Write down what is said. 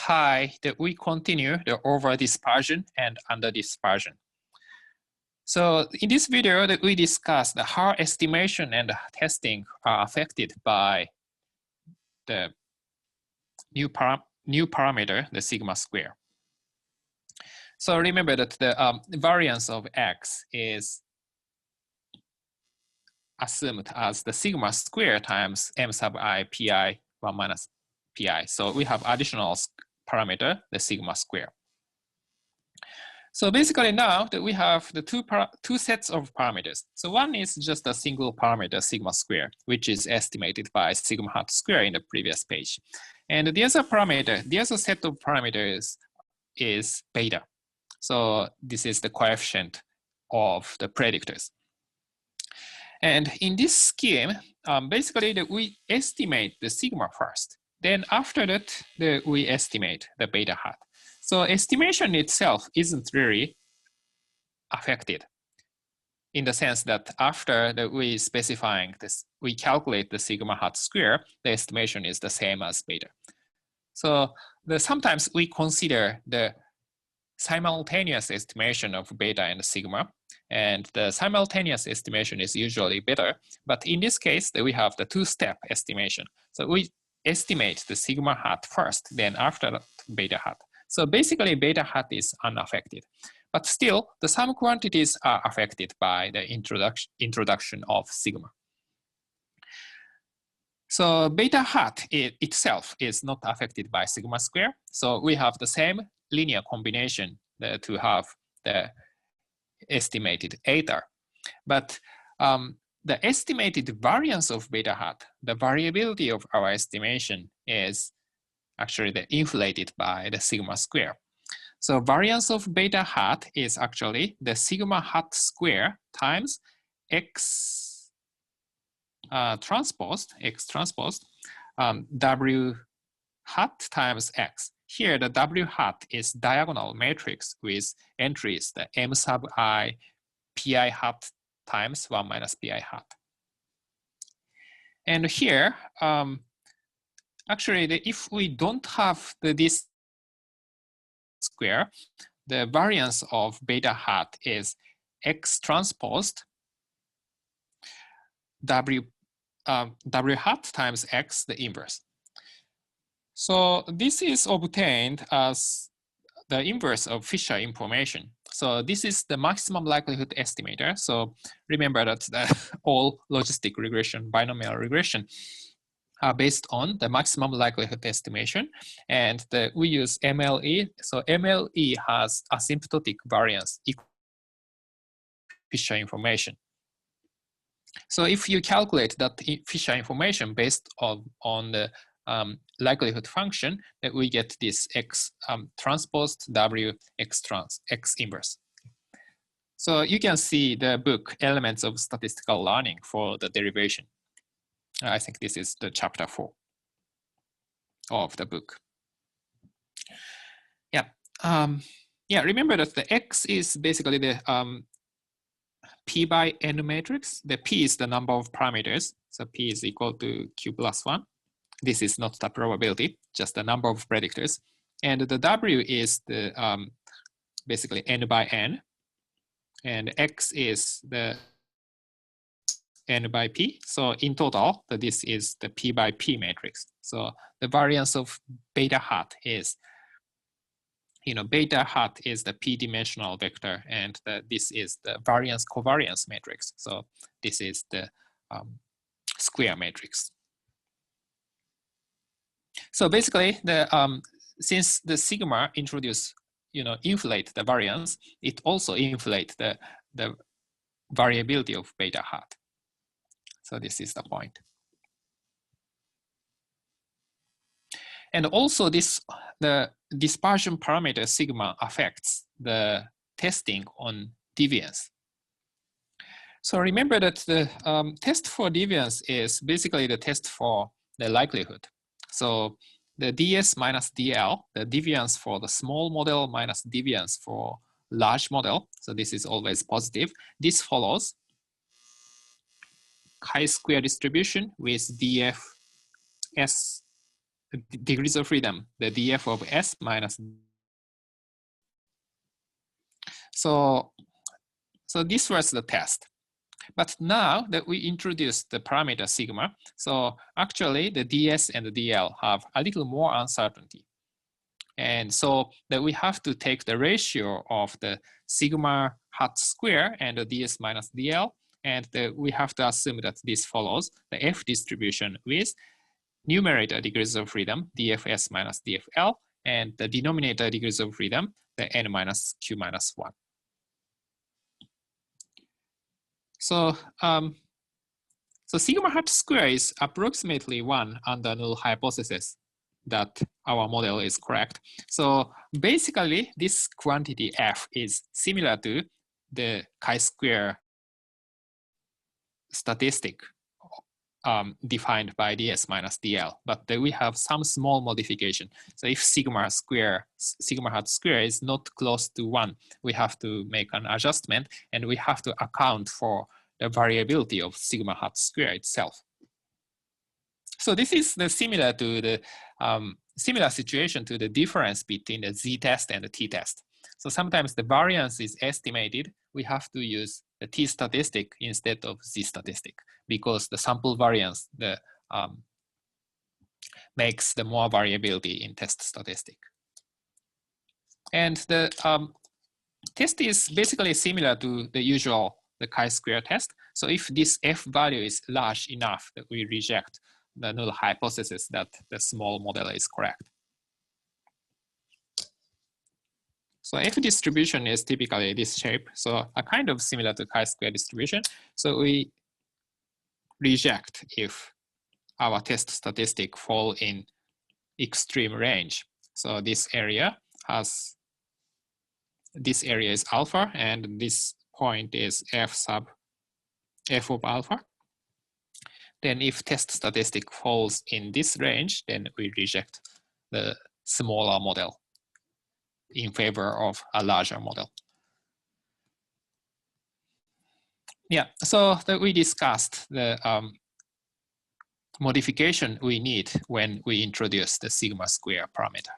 high, that we continue the over-dispersion and under-dispersion. So in this video, that we discussed how estimation and testing are affected by the new parameter, the sigma square. So remember that the variance of x is assumed as the sigma square times m sub I pi 1 minus pi. So we have additional parameter, the sigma square. So basically now that we have the two sets of parameters. So one is just a single parameter, sigma square, which is estimated by sigma hat square in the previous page. And the other parameter, the other set of parameters is beta. So this is the coefficient of the predictors. And in this scheme, basically we estimate the sigma first. Then after that, we estimate the beta hat. So estimation itself isn't really affected in the sense that after we specifying this, we calculate the sigma hat square, the estimation is the same as beta. So sometimes we consider the simultaneous estimation of beta and sigma, and the simultaneous estimation is usually better. But in this case, we have the two-step estimation. So we estimate the sigma hat first, then after that, beta hat. So basically, beta hat is unaffected. But still, some quantities are affected by the introduction of sigma. So beta hat itself is not affected by sigma square. So we have the same linear combination to have the estimated eta. But the estimated variance of beta hat, the variability of our estimation is actually inflated by the sigma square. So variance of beta hat is actually the sigma hat square times x transpose, w hat times x. Here the w hat is diagonal matrix with entries the m sub I pi hat times 1 minus pi hat. And here, actually, if we don't have this square, the variance of beta hat is x transposed w hat times x, the inverse. So this is obtained as the inverse of Fisher information. So this is the maximum likelihood estimator. So remember that all logistic regression, binomial regression are based on the maximum likelihood estimation. And we use MLE. So MLE has asymptotic variance equal to Fisher information. So if you calculate that Fisher information based on the likelihood function, that we get this x transposed w x inverse. So you can see the book Elements of Statistical Learning for the derivation. I think this is the chapter 4 of the book. Yeah, remember that the x is basically the p by n matrix. The p is the number of parameters. So p is equal to q plus 1. This is not the probability, just the number of predictors. And the w is the basically n by n. And x is the n by p. So in total, this is the p by p matrix. So the variance of beta hat is, beta hat is the p-dimensional vector, and this is the variance covariance matrix. So this is the square matrix. So basically, since the sigma inflate the variance, it also inflate the variability of beta hat. So this is the point. And also the dispersion parameter sigma affects the testing on deviance. So remember that the test for deviance is basically the test for the likelihood. So the ds minus dl, the deviance for the small model minus deviance for large model. So this is always positive. This follows chi-square distribution with df s degrees of freedom, the df of S minus. So this was the test. But now that we introduced the parameter sigma, so actually the ds and the dl have a little more uncertainty. And so that we have to take the ratio of the sigma hat square and the ds minus dl, and we have to assume that this follows the F distribution with numerator degrees of freedom, dfs minus dfl, and the denominator degrees of freedom, the n minus q minus 1. So, so sigma hat square is approximately 1 under null hypothesis that our model is correct. So basically, this quantity f is similar to the chi-square statistic defined by ds minus dl, but we have some small modification. So if sigma hat square is not close to 1, we have to make an adjustment, and we have to account for the variability of sigma hat square itself. So this is the similar to the similar situation to the difference between the z-test and the t-test. So sometimes the variance is estimated. We have to use the t-statistic instead of z-statistic because the sample variance makes the more variability in test statistic. And the test is basically similar to the usual chi-square test. So if this f value is large enough that we reject the null hypothesis that the small model is correct. So F distribution is typically this shape. So a kind of similar to chi-square distribution. So we reject if our test statistic fall in extreme range. So this area is alpha, and this point is f of alpha. Then if test statistic falls in this range, then we reject the smaller model in favor of a larger model. Yeah, so we discussed the modification we need when we introduce the sigma square parameter.